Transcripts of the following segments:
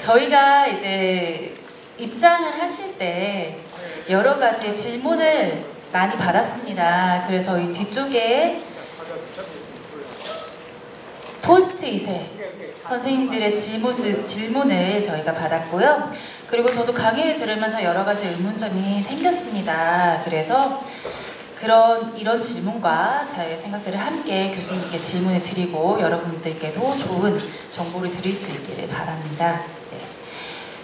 저희가 이제 입장을 하실 때 여러 가지 질문을 많이 받았습니다. 그래서 이 뒤쪽에 포스트잇에 선생님들의 질문을 저희가 받았고요. 그리고 저도 강의를 들으면서 여러 가지 의문점이 생겼습니다. 그래서 이런 질문과 저의 생각들을 함께 교수님께 질문을 드리고 여러분들께도 좋은 정보를 드릴 수 있기를 바랍니다. 네.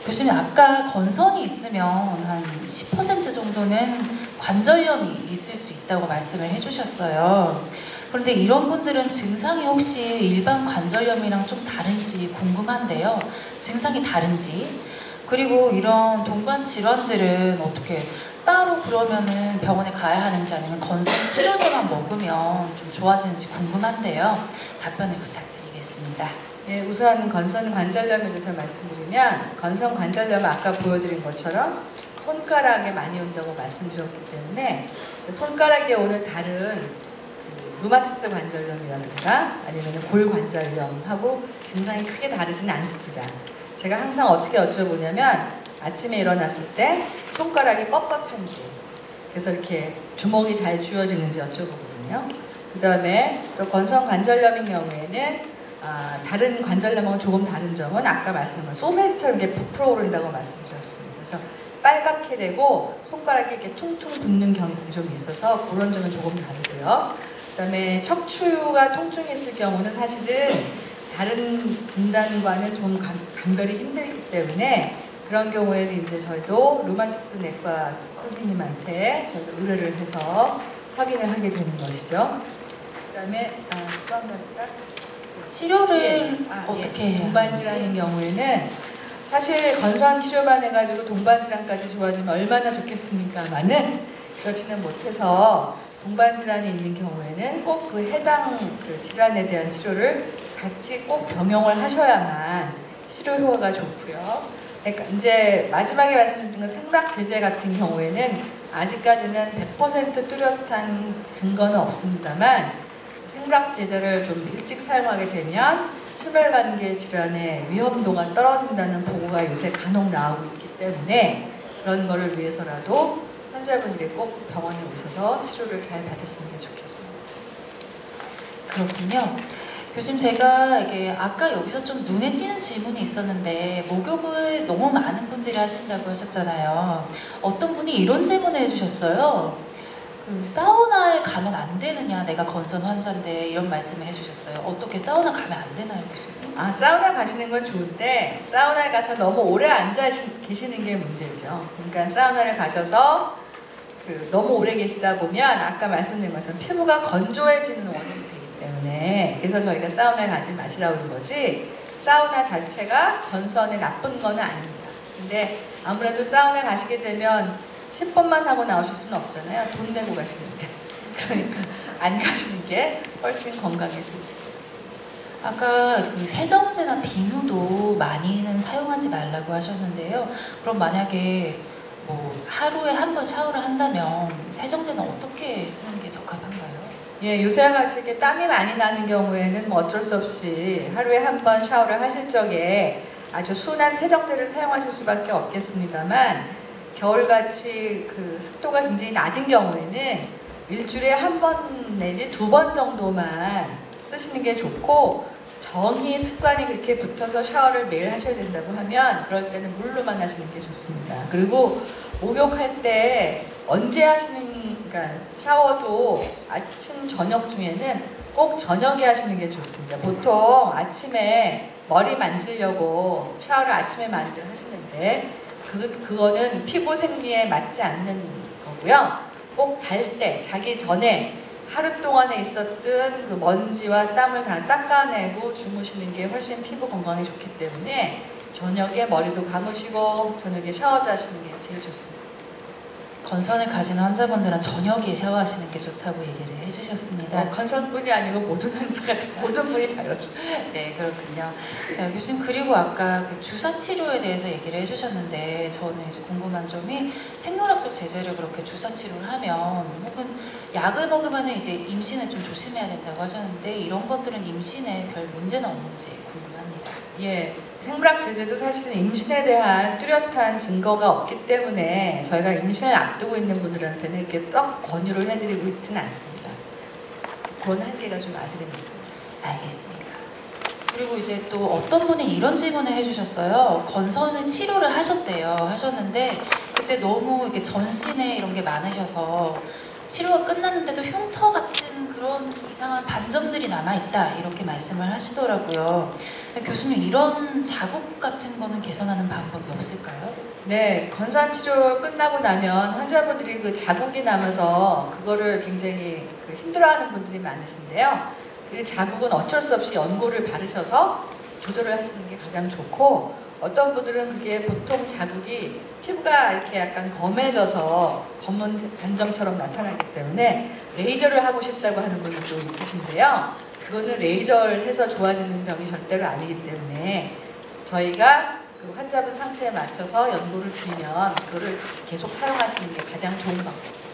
교수님, 아까 건선이 있으면 한 10% 정도는 관절염이 있을 수 있다고 말씀을 해주셨어요. 그런데 이런 분들은 증상이 혹시 일반 관절염이랑 좀 다른지 궁금한데요. 증상이 다른지, 그리고 이런 동관 질환들은 어떻게 따로 그러면은 병원에 가야 하는지 아니면 건선 치료제만 먹으면 좀 좋아지는지 궁금한데요. 답변을 부탁드리겠습니다. 예, 우선 건선 관절염에 대해서 말씀드리면, 건선 관절염은 아까 보여드린 것처럼 손가락에 많이 온다고 말씀드렸기 때문에 손가락에 오는 다른 루마티스 관절염이라든가 아니면 골관절염하고 증상이 크게 다르지는 않습니다. 제가 항상 어떻게 여쭤보냐면, 아침에 일어났을 때 손가락이 뻣뻣한지, 그래서 이렇게 주먹이 잘 쥐어지는지 여쭤보거든요. 그 다음에 또 건선 관절염인 경우에는 다른 관절염하고 조금 다른 점은 아까 말씀드린 소세지처럼 이렇게 부풀어 오른다고 말씀드렸습니다. 그래서 빨갛게 되고 손가락이 이렇게 퉁퉁 붓는 경향이 좀 있어서 그런 점은 조금 다르고요. 그 다음에 척추가 통증했을 경우는 사실은 다른 분단과는 좀 감별이 힘들기 때문에 그런 경우에는 이제 저희도 루마티스 내과 선생님한테 저희가 의뢰를 해서 확인을 하게 되는 것이죠. 그 다음에 또 한 가지가 치료를 어떻게 해야 동반질환인 경우에는 사실 건선 치료만 해가지고 동반질환까지 좋아지면 얼마나 좋겠습니까만은 그렇지는 못해서 동반질환이 있는 경우에는 꼭 그 해당 질환에 대한 치료를 같이 꼭 병용을 하셔야만 치료 효과가 좋고요. 그러니까 이제 마지막에 말씀드린 건 생락제제 같은 경우에는 아직까지는 100% 뚜렷한 증거는 없습니다만, 생락제제를 좀 일찍 사용하게 되면 심혈관계 질환의 위험도가 떨어진다는 보고가 요새 간혹 나오고 있기 때문에 그런 거를 위해서라도 환자분들이 꼭 병원에 오셔서 치료를 잘 받으시는 게 좋겠습니다. 그렇군요. 교수님, 제가 이게 아까 여기서 좀 눈에 띄는 질문이 있었는데, 목욕을 너무 많은 분들이 하신다고 하셨잖아요. 어떤 분이 이런 질문을 해주셨어요. 사우나에 가면 안 되느냐, 내가 건선 환자인데, 이런 말씀을 해주셨어요. 어떻게 사우나 가면 안 되나요, 교수님? 사우나 가시는 건 좋은데 사우나에 가서 너무 오래 앉아 계시는 게 문제죠. 그러니까 사우나를 가셔서 너무 오래 계시다 보면 아까 말씀드린 것처럼 피부가 건조해지는 원인이 되기 때문에, 그래서 저희가 사우나에 가지 마시라고 하는 거지, 사우나 자체가 건선에 나쁜 건 아닙니다. 근데 아무래도 사우나 가시게 되면 10번만 하고 나오실 수는 없잖아요. 돈 내고 가시는데. 그러니까 안 가시는 게 훨씬 건강에 좋을 것 같습니다. 아까 세정제나 비누도 많이는 사용하지 말라고 하셨는데요. 그럼 만약에 하루에 한 번 샤워를 한다면 세정제는 어떻게 쓰는 게 적합한가요? 예, 요새와 같이 이렇게 땀이 많이 나는 경우에는 어쩔 수 없이 하루에 한 번 샤워를 하실 적에 아주 순한 세정제를 사용하실 수밖에 없겠습니다만, 겨울같이 습도가 굉장히 낮은 경우에는 일주일에 한 번 내지 2번 정도만 쓰시는 게 좋고, 정이 습관이 그렇게 붙어서 샤워를 매일 하셔야 된다고 하면 그럴 때는 물로만 하시는 게 좋습니다. 그리고 목욕할 때 언제 그러니까 샤워도 아침, 저녁 중에는 꼭 저녁에 하시는 게 좋습니다. 보통 아침에 머리 만지려고 샤워를 아침에 많이들 하시는데 그거는 피부 생리에 맞지 않는 거고요. 꼭 잘 때, 자기 전에 하루 동안에 있었던 그 먼지와 땀을 다 닦아내고 주무시는 게 훨씬 피부 건강에 좋기 때문에 저녁에 머리도 감으시고 저녁에 샤워도 하시는 게 제일 좋습니다. 건선을 가진 환자분들은 저녁에 샤워하시는 게 좋다고 얘기를 해주셨습니다. 건선뿐이 아니고 모든 환자가 모든 분이 다 그렇습니다. 네, 그렇군요. 자, 교수님, 그리고 아까 주사 치료에 대해서 얘기를 해주셨는데, 저는 이제 궁금한 점이, 생물학적 제재를 그렇게 주사 치료를 하면 혹은 약을 먹으면 이제 임신을 좀 조심해야 된다고 하셨는데, 이런 것들은 임신에 별 문제는 없는지 궁금합니다. 예, 생물학 제재도 사실은 임신에 대한 뚜렷한 증거가 없기 때문에 저희가 임신을 앞두고 있는 분들한테는 이렇게 딱 권유를 해드리고 있지는 않습니다. 그런 한계가 좀 아직은 있습니다. 알겠습니다. 그리고 이제 또 어떤 분이 이런 질문을 해주셨어요. 건선을 치료를 하셨는데 그때 너무 이렇게 전신에 이런 게 많으셔서 치료가 끝났는데도 흉터 같은 그런 이상한 반점들이 남아있다 이렇게 말씀을 하시더라고요. 교수님, 이런 자국 같은 거는 개선하는 방법이 없을까요? 네, 건선 치료 끝나고 나면 환자분들이 그 자국이 남아서 그거를 굉장히 힘들어하는 분들이 많으신데요. 그 자국은 어쩔 수 없이 연고를 바르셔서 조절을 하시는 게 가장 좋고, 어떤 분들은 그게 보통 자국이 피부가 이렇게 약간 검해져서 검은 반점처럼 나타나기 때문에 레이저를 하고 싶다고 하는 분들도 있으신데요. 그거는 레이저를 해서 좋아지는 병이 절대로 아니기 때문에 저희가 그 환자분 상태에 맞춰서 연고를 드리면 그거를 계속 사용하시는 게 가장 좋은 방법입니다.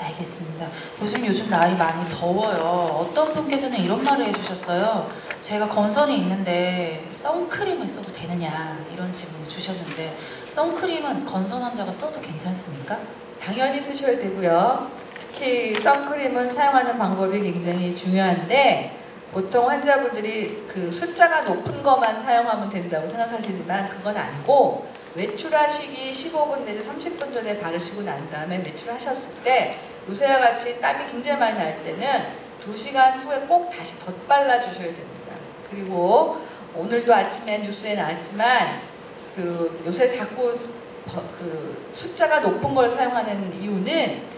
알겠습니다. 교수님, 요즘 날이 많이 더워요. 어떤 분께서는 이런 말을 해주셨어요. 제가 건선이 있는데 선크림을 써도 되느냐 이런 질문을 주셨는데, 선크림은 건선 환자가 써도 괜찮습니까? 당연히 쓰셔야 되고요. 특히 선크림은 사용하는 방법이 굉장히 중요한데, 보통 환자분들이 그 숫자가 높은 것만 사용하면 된다고 생각하시지만 그건 아니고, 외출하시기 15분 내지 30분 전에 바르시고 난 다음에 외출하셨을 때 요새와 같이 땀이 굉장히 많이 날 때는 2시간 후에 꼭 다시 덧발라 주셔야 됩니다. 그리고 오늘도 아침에 뉴스에 나왔지만 그 요새 자꾸 그 숫자가 높은 걸 사용하는 이유는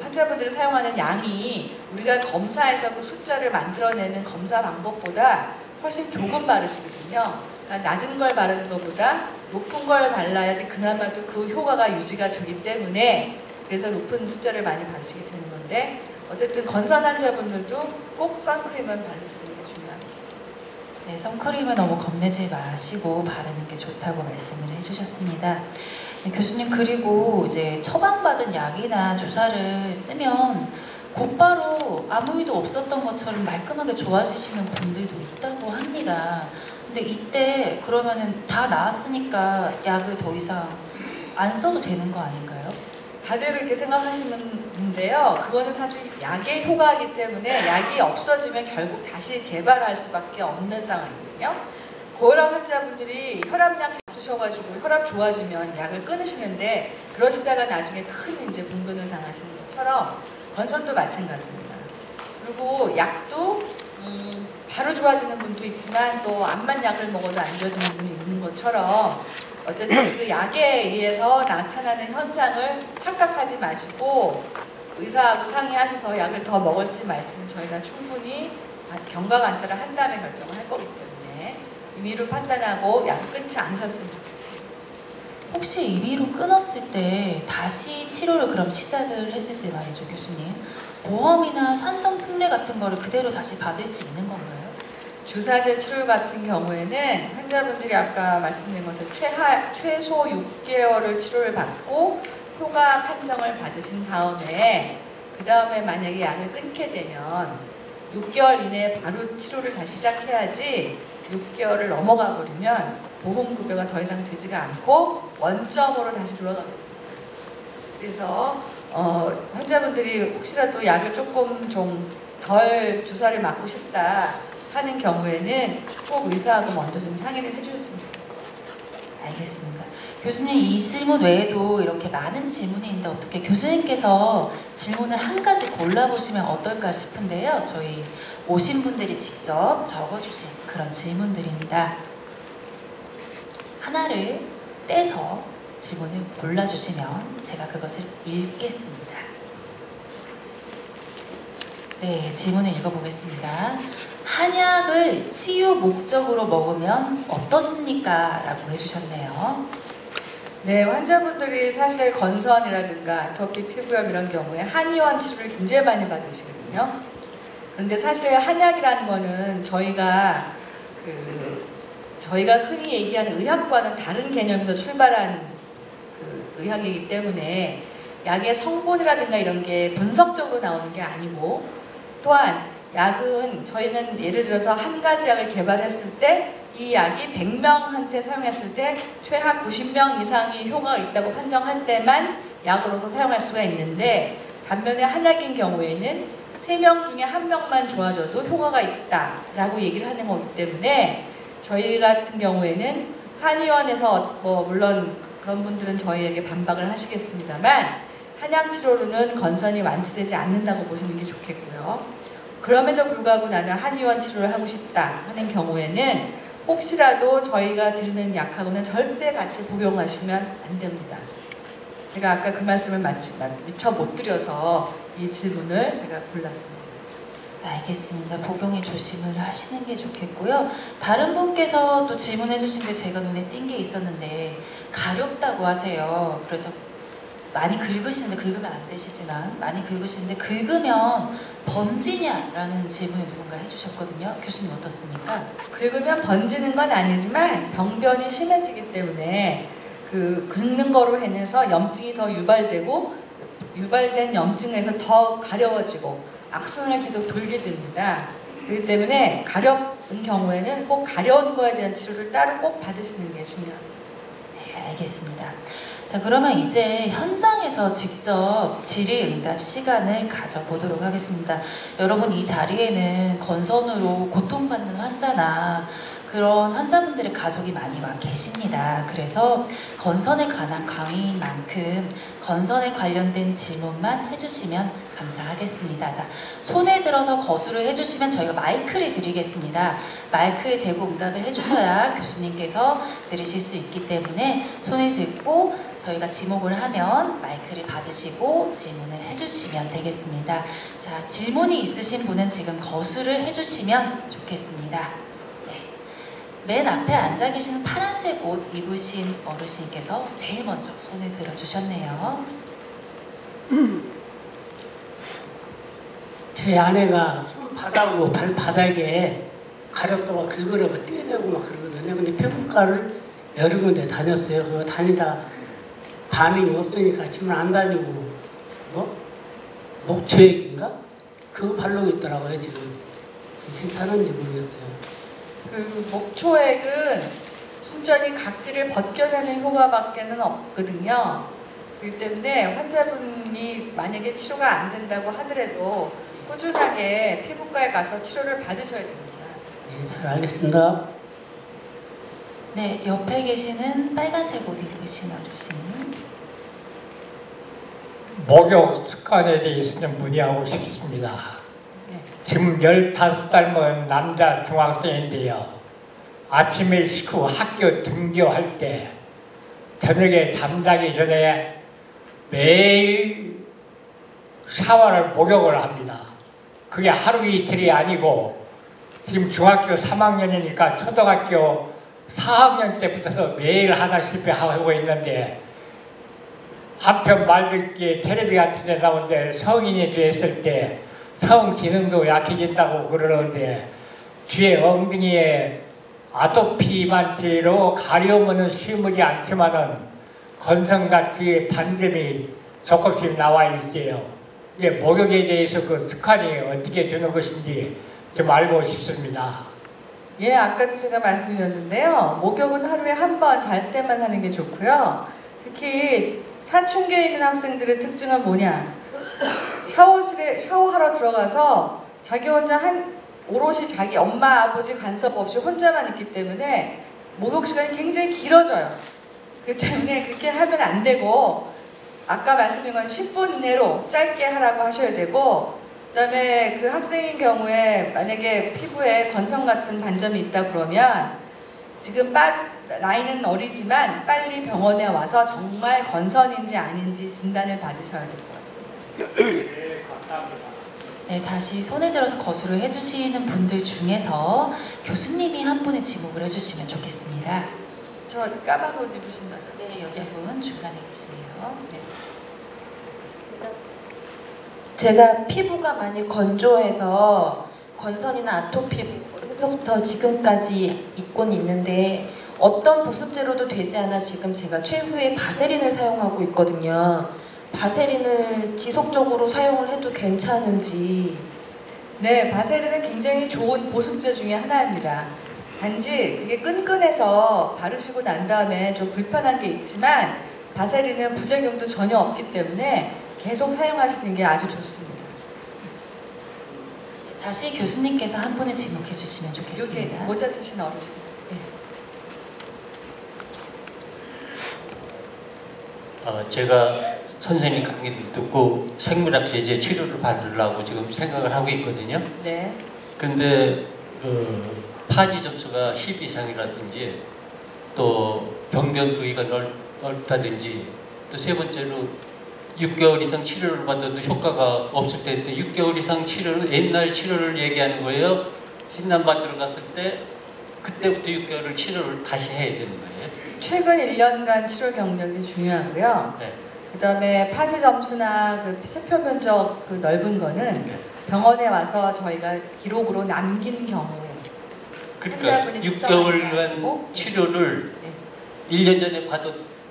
환자분들이 사용하는 양이 우리가 검사해서 그 숫자를 만들어내는 검사 방법보다 훨씬 조금 바르시거든요. 그러니까 낮은 걸 바르는 것보다 높은 걸 발라야지 그나마도 그 효과가 유지가 되기 때문에, 그래서 높은 숫자를 많이 바르시게 되는 건데, 어쨌든 건선 환자분들도 꼭 선크림을 바르시는 게 중요합니다. 네, 선크림을 너무 겁내지 마시고 바르는 게 좋다고 말씀을 해주셨습니다. 네, 교수님, 그리고 이제 처방받은 약이나 주사를 쓰면 곧바로 아무 일도 없었던 것처럼 말끔하게 좋아지시는 분들도 있다고 합니다. 근데 이때 그러면은 다 나았으니까 약을 더 이상 안 써도 되는 거 아닌가요? 다들 그렇게 생각하시는데요. 그거는 사실 약의 효과이기 때문에 약이 없어지면 결국 다시 재발할 수밖에 없는 상황이거든요. 고혈압 환자분들이 혈압약 잡수셔가지고 혈압 좋아지면 약을 끊으시는데, 그러시다가 나중에 큰 이제 분변을 당하시는 것처럼 건선도 마찬가지입니다. 그리고 약도 바로 좋아지는 분도 있지만 또 암만 약을 먹어도 안 좋아지는 분이 있는 것처럼, 어쨌든 그 약에 의해서 나타나는 현상을 착각하지 마시고 의사하고 상의하셔서 약을 더 먹을지 말지는 저희가 충분히 경과 관찰을 한 다음에 결정을 할 거기 때문에 임의로 판단하고 약을 끊지 않으셨으면 좋겠습니다. 혹시 임의로 끊었을 때 다시 치료를 그럼 시작을 했을 때 말이죠, 교수님, 보험이나 산정 특례 같은 거를 그대로 다시 받을 수 있는 건가요? 주사제 치료 같은 경우에는 환자분들이 아까 말씀드린 것처럼 최소 6개월을 치료를 받고 효과 판정을 받으신 다음에, 그 다음에 만약에 약을 끊게 되면 6개월 이내에 바로 치료를 다시 시작해야지, 6개월을 넘어가 버리면 보험급여가 더 이상 되지가 않고 원점으로 다시 돌아갑니다. 그래서 환자분들이 혹시라도 약을 조금 좀 덜 주사를 맞고 싶다 하는 경우에는 꼭 의사하고 먼저 좀 상의를 해주셨으면 좋겠어요. 알겠습니다. 교수님, 이 질문 외에도 이렇게 많은 질문이 있는데 어떻게 교수님께서 질문을 한 가지 골라보시면 어떨까 싶은데요. 저희 오신 분들이 직접 적어주신 그런 질문들입니다. 하나를 떼서 질문을 골라주시면 제가 그것을 읽겠습니다. 네, 질문을 읽어보겠습니다. 한약을 치유 목적으로 먹으면 어떻습니까? 라고 해주셨네요. 네, 환자분들이 사실 건선이라든가 아토피, 피부염 이런 경우에 한의원 치료를 굉장히 많이 받으시거든요. 그런데 사실 한약이라는 거는 저희가 흔히 얘기하는 의학과는 다른 개념에서 출발한 의학이기 때문에 약의 성분이라든가 이런 게 분석적으로 나오는 게 아니고, 또한 약은 저희는 예를 들어서 한 가지 약을 개발했을 때 이 약이 100명한테 사용했을 때 최하 90명 이상이 효과가 있다고 판정할 때만 약으로서 사용할 수가 있는데, 반면에 한약인 경우에는 3명 중에 1명만 좋아져도 효과가 있다라고 얘기를 하는 거기 때문에, 저희 같은 경우에는 한의원에서 물론 그런 분들은 저희에게 반박을 하시겠습니다만 한약 치료로는 건선이 완치되지 않는다고 보시는 게 좋겠고요. 그럼에도 불구하고 나는 한의원 치료를 하고 싶다 하는 경우에는 혹시라도 저희가 드리는 약하고는 절대 같이 복용하시면 안 됩니다. 제가 아까 그 말씀을 미처 못 드려서 이 질문을 제가 골랐습니다. 알겠습니다. 복용에 조심을 하시는 게 좋겠고요. 다른 분께서 또 질문해 주신 게 제가 눈에 띈 게 있었는데, 가렵다고 하세요. 그래서 많이 긁으시는데, 긁으면 안 되시지만 많이 긁으시는데 긁으면 번지냐라는 질문을 누군가 해주셨거든요. 교수님 어떻습니까? 긁으면 번지는 건 아니지만 병변이 심해지기 때문에 그 긁는 거로 해내서 염증이 더 유발되고, 유발된 염증에서 더 가려워지고 악순환을 계속 돌게 됩니다. 그렇기 때문에 가려운 경우에는 꼭 가려운 거에 대한 치료를 따로 꼭 받으시는 게 중요합니다. 네, 알겠습니다. 자, 그러면 이제 현장에서 직접 질의응답 시간을 가져보도록 하겠습니다. 여러분, 이 자리에는 건선으로 고통받는 환자나 그런 환자분들의 가족이 많이 와 계십니다. 그래서 건선에 관한 강의인 만큼 건선에 관련된 질문만 해주시면 감사하겠습니다. 자, 손에 들어서 거수를 해주시면 저희가 마이크를 드리겠습니다. 마이크에 대고 응답을 해주셔야 교수님께서 들으실 수 있기 때문에 손에 들고 저희가 지목을 하면 마이크를 받으시고 질문을 해주시면 되겠습니다. 자, 질문이 있으신 분은 지금 거수를 해주시면 좋겠습니다. 맨 앞에 앉아 계시는 파란색 옷 입으신 어르신께서 제일 먼저 손을 들어주셨네요. 제 아내가 손바닥하고 발바닥에 가렵다고 긁으려고 떼내고 막 그러거든요. 근데 피부과를 여러 군데 다녔어요. 그거 다니다 반응이 없으니까 지금 안 다니고 목초액인가? 그거 바르고 있더라고요. 지금 괜찮은지 모르겠어요. 그 목초액은 순전히 각질을 벗겨내는 효과밖에는 없거든요. 그렇기 때문에 환자분이 만약에 치료가 안 된다고 하더라도 꾸준하게 피부과에 가서 치료를 받으셔야 됩니다. 네, 잘 알겠습니다. 네, 옆에 계시는 빨간색 옷 입으신 어르신. 목욕 습관에 대해서 좀 문의하고 싶습니다. 지금 15살 먹은 남자 중학생인데요. 아침에 식후 학교 등교할 때 저녁에 잠자기 전에 매일 샤워를 목욕을 합니다. 그게 하루 이틀이 아니고 지금 중학교 3학년이니까 초등학교 4학년 때부터 매일 하다시피 하고 있는데, 한편 말듣기에 텔레비 같은 데 나오는데 성인이 됐을 때 성 기능도 약해진다고 그러는데, 뒤에 엉덩이에 아토피만치로 가려움은 심하지 않지만은 건성같이 반점이 조금씩 나와 있어요. 이제 목욕에 대해서 그 습관이 어떻게 되는 것인지 좀 알고 싶습니다. 예, 아까도 제가 말씀드렸는데요. 목욕은 하루에 한 번 잘 때만 하는 게 좋고요. 특히 사춘기에 있는 학생들의 특징은 뭐냐? 샤워실에 샤워하러 들어가서 자기 혼자 오롯이 자기 엄마 아버지 간섭 없이 혼자만 있기 때문에 목욕 시간이 굉장히 길어져요. 그렇기 때문에 그렇게 하면 안 되고, 아까 말씀드린 건 10분 이내로 짧게 하라고 하셔야 되고, 그 다음에 그 학생인 경우에 만약에 피부에 건성 같은 반점이 있다 그러면 지금 나이는 어리지만 빨리 병원에 와서 정말 건선인지 아닌지 진단을 받으셔야 될 것 같습니다. 네, 다시 손에 들어서 거수를 해주시는 분들 중에서 교수님이 한 분의 지목을 해주시면 좋겠습니다. 저 까만 옷 입으신 거죠? 네, 여자분 중간에 계시네요. 네. 제가 피부가 많이 건조해서 건선이나 아토피부터 지금까지 입고는 있는데, 어떤 보습제로도 되지 않아 지금 제가 최후의 바세린을 사용하고 있거든요. 바세린을 지속적으로 사용을 해도 괜찮은지. 네, 바세린은 굉장히 좋은 보습제 중에 하나입니다. 단지 그게 끈끈해서 바르시고 난 다음에 좀 불편한 게 있지만 바세린은 부작용도 전혀 없기 때문에 계속 사용하시는 게 아주 좋습니다. 다시 교수님께서 한 분을 지목해 주시면 여기 좋겠습니다. 모자 쓰신 어르신. 제가 선생님 강의를 듣고 생물학 제제 치료를 받으려고 지금 생각을 하고 있거든요. 네. 근데 파지 접수가 10 이상이라든지 또 병변 부위가 넓다든지 또 세 번째로 6개월 이상 치료를 받아도 효과가 없을 때 6개월 이상 치료는 옛날 치료를 얘기하는 거예요. 진단 받으러 갔을 때 그때부터 6개월을 치료를 다시 해야 되는 거예요. 최근 1년간 치료 경력이 중요하고요. 네. 그 다음에 파지 점수나 그 세포 면적 그 넓은 거는 네. 병원에 와서 저희가 기록으로 남긴 경우 그러니까 환자분이 측정하는 게 6개월간 아니고, 치료를 1년 전에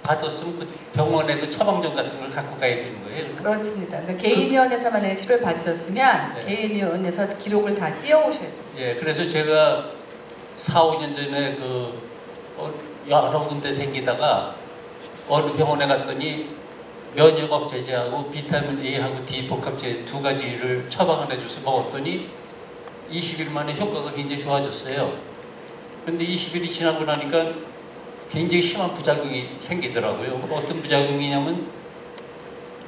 받았으면 그 병원에 그 처방전 같은 걸 갖고 가야 되는 거예요. 그렇습니다. 그러니까 개인위원회에서 만약에 치료를 받으셨으면 네. 개인위원회에서 기록을 다 띄워오셔야 돼요. 예, 그래서 제가 4, 5년 전에 여러 군데 댕기다가 어느 병원에 갔더니 면역업 제제하고 비타민 A하고 D 복합제 두 가지를 처방을 해줘서 먹었더니 20일 만에 효과가 굉장히 좋아졌어요. 그런데 20일이 지나고 나니까 굉장히 심한 부작용이 생기더라고요. 어떤 부작용이냐면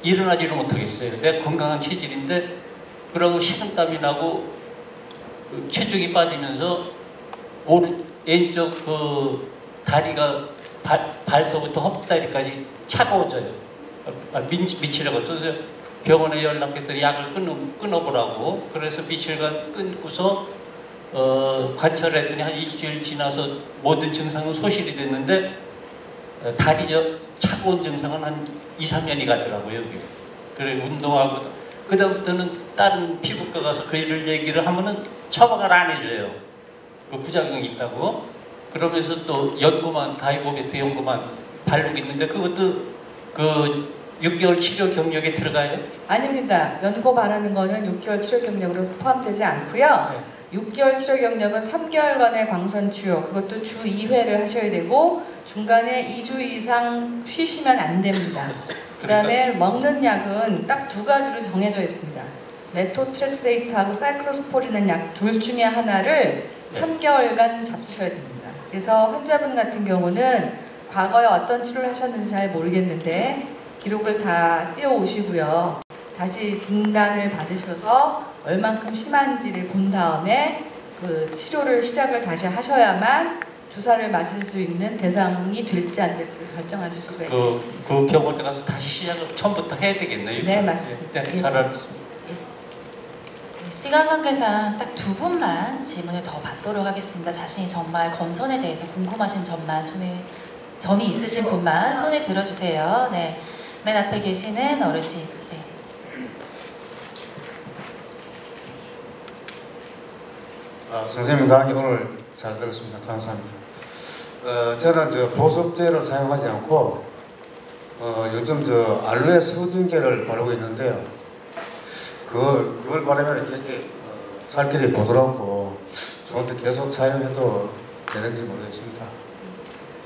일어나지를 못하겠어요. 내 건강한 체질인데 그러고 식은땀이 나고 체중이 빠지면서 왼쪽 그 다리가 발서부터 헛다리까지 차가워져요. 미치려고 그래서 병원에 연락했더니 약을 끊어보라고. 그래서 미칠간 끊고서 관찰을 했더니 한 일주일 지나서 모든 증상은 소실이 됐는데 다리 차가운 증상은 한 2, 3년이 가더라고요. 그래 운동하고 그 다음부터는 다른 피부과 가서 그 일을 얘기를 하면은 처방을 안 해줘요. 그 부작용이 있다고. 그러면서 또 연고만 다이보베트 연고만 바르고 있는데 그것도 그 6개월 치료 경력에 들어가요? 아닙니다. 연고 바르는 거는 6개월 치료 경력으로 포함되지 않고요. 네. 6개월 치료 경력은 3개월간의 광선 치료, 그것도 주 2회를 하셔야 되고 중간에 2주 이상 쉬시면 안 됩니다. 그 다음에 먹는 약은 딱 두 가지로 정해져 있습니다. 메토트렉세이트하고 사이클로스포린은 약 둘 중에 하나를 3개월간 잡수셔야 됩니다. 그래서 환자분 같은 경우는 과거에 어떤 치료를 하셨는지 잘 모르겠는데 기록을 다 띄워오시고요. 다시 진단을 받으셔서 얼만큼 심한지를 본 다음에 그 치료를 시작을 다시 하셔야만 주사를 맞을 수 있는 대상이 될지 안 될지 결정하실 수가 있겠습니다. 그 병원에 가서 다시 시작을 처음부터 해야 되겠네요. 네, 맞습니다. 네, 잘 알겠습니다. 시간 관계상 딱 두 분만 질문을 더 받도록 하겠습니다. 자신이 정말 건선에 대해서 궁금하신 점이 있으신 분만 손을 들어주세요. 네, 맨 앞에 계시는 어르신. 네. 선생님 강의 오늘 잘 들었습니다. 감사합니다. 저는 보습제를 사용하지 않고 요즘 알로에 수딩제를 바르고 있는데요. 그걸 바르면 굉장히 살길이 부드럽고 좋은데 계속 사용해도 되는지 모르겠습니다.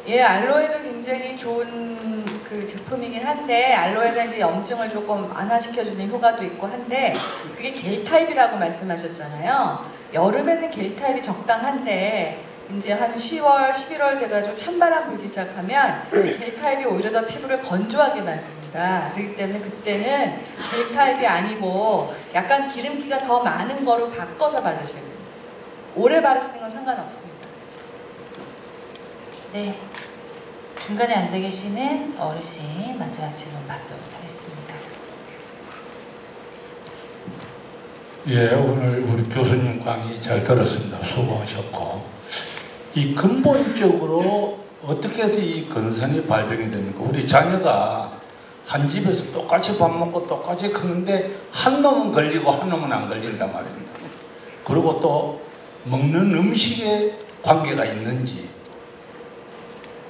예, 알로에도 굉장히 좋은 그 제품이긴 한데 알로에가 이제 염증을 조금 완화시켜주는 효과도 있고 한데 그게 겔 타입이라고 말씀하셨잖아요. 여름에는 겔 타입이 적당한데 이제 한 10월, 11월 돼가지고 찬바람 불기 시작하면 겔 타입이 오히려 더 피부를 건조하게 만듭니다. 그렇기 때문에 그때는 겔 타입이 아니고 약간 기름기가 더 많은 거로 바꿔서 바르셔야 됩니다. 오래 바르시는 건 상관없습니다. 네, 중간에 앉아 계시는 어르신 마지막 질문 받도록 하겠습니다. 예, 오늘 우리 교수님 강의 잘 들었습니다. 수고하셨고 이 근본적으로 어떻게 해서 이 건선이 발병이 됩니까? 우리 자녀가 한 집에서 똑같이 밥 먹고 똑같이 크는데 한 놈은 걸리고 한 놈은 안 걸린단 말입니다. 그리고 또 먹는 음식에 관계가 있는지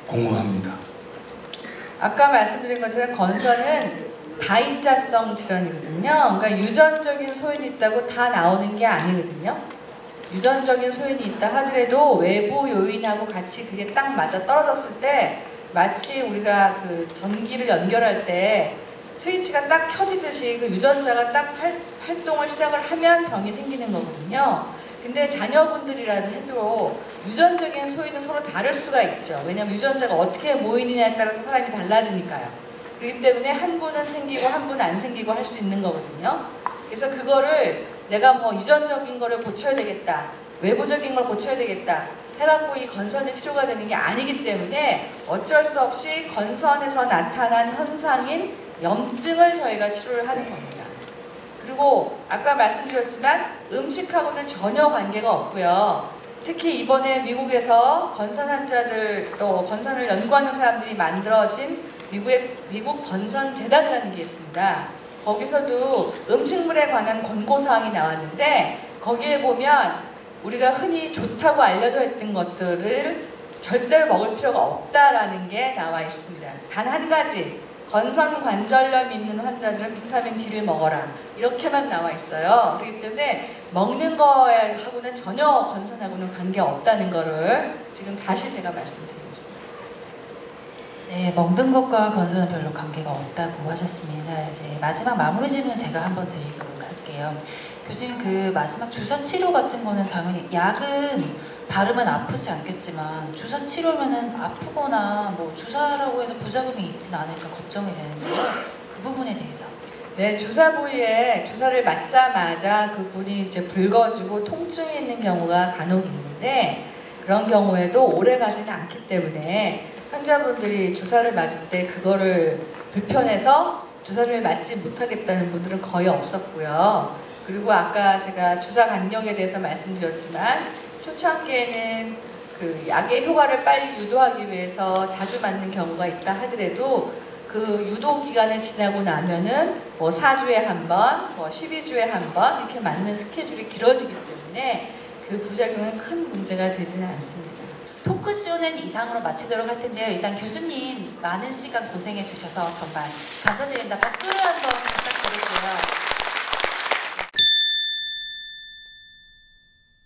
궁금합니다. 아까 말씀드린 것처럼 건선은 다인자성 질환이거든요. 그러니까 유전적인 소인이 있다고 다 나오는 게 아니거든요. 유전적인 소인이 있다 하더라도 외부 요인하고 같이 그게 딱 맞아 떨어졌을 때 마치 우리가 그 전기를 연결할 때 스위치가 딱 켜지듯이 그 유전자가 딱 활동을 시작을 하면 병이 생기는 거거든요. 근데 자녀분들이라도 해도 유전적인 소인은 서로 다를 수가 있죠. 왜냐하면 유전자가 어떻게 모이느냐에 따라서 사람이 달라지니까요. 그렇기 때문에 한 분은 생기고 한 분은 안 생기고 할 수 있는 거거든요. 그래서 그거를 내가 뭐 유전적인 거를 고쳐야 되겠다, 외부적인 걸 고쳐야 되겠다 해갖고 이 건선이 치료가 되는 게 아니기 때문에 어쩔 수 없이 건선에서 나타난 현상인 염증을 저희가 치료를 하는 겁니다. 그리고 아까 말씀드렸지만 음식하고는 전혀 관계가 없고요. 특히 이번에 미국에서 건선 환자들 또 건선을 연구하는 사람들이 만들어진 미국 건선재단이라는 게 있습니다. 거기서도 음식물에 관한 권고사항이 나왔는데 거기에 보면 우리가 흔히 좋다고 알려져 있던 것들을 절대로 먹을 필요가 없다라는 게 나와 있습니다. 단 한 가지, 건선 관절염 있는 환자들은 비타민 D를 먹어라 이렇게만 나와 있어요. 그렇기 때문에 먹는 거하고는 전혀 건선하고는 관계 없다는 거를 지금 다시 제가 말씀드리겠습니다. 네, 먹는 것과 건선은 별로 관계가 없다고 하셨습니다. 이제 마지막 마무리 질문 제가 한번 드리도록 할게요. 교수님, 그 마지막 주사 치료 같은 거는 당연히 약은 바르면 아프지 않겠지만 주사 치료면은 아프거나 뭐 주사라고 해서 부작용이 있진 않을까 걱정이 되는데요. 그 부분에 대해서. 네, 주사 부위에 주사를 맞자마자 그 부위 이제 붉어지고 통증이 있는 경우가 간혹 있는데 그런 경우에도 오래 가지는 않기 때문에 환자분들이 주사를 맞을 때 그거를 불편해서 주사를 맞지 못하겠다는 분들은 거의 없었고요. 그리고 아까 제가 주사 간격에 대해서 말씀드렸지만 초창기에는 그 약의 효과를 빨리 유도하기 위해서 자주 맞는 경우가 있다 하더라도 그 유도 기간을 지나고 나면은 뭐 4주에 한 번, 뭐 12주에 한 번 이렇게 맞는 스케줄이 길어지기 때문에 그 부작용은 큰 문제가 되지는 않습니다. 토크쇼는 이상으로 마치도록 할 텐데요. 일단 교수님 많은 시간 고생해 주셔서 정말 감사드립니다. 박수를 한번 부탁드리고요.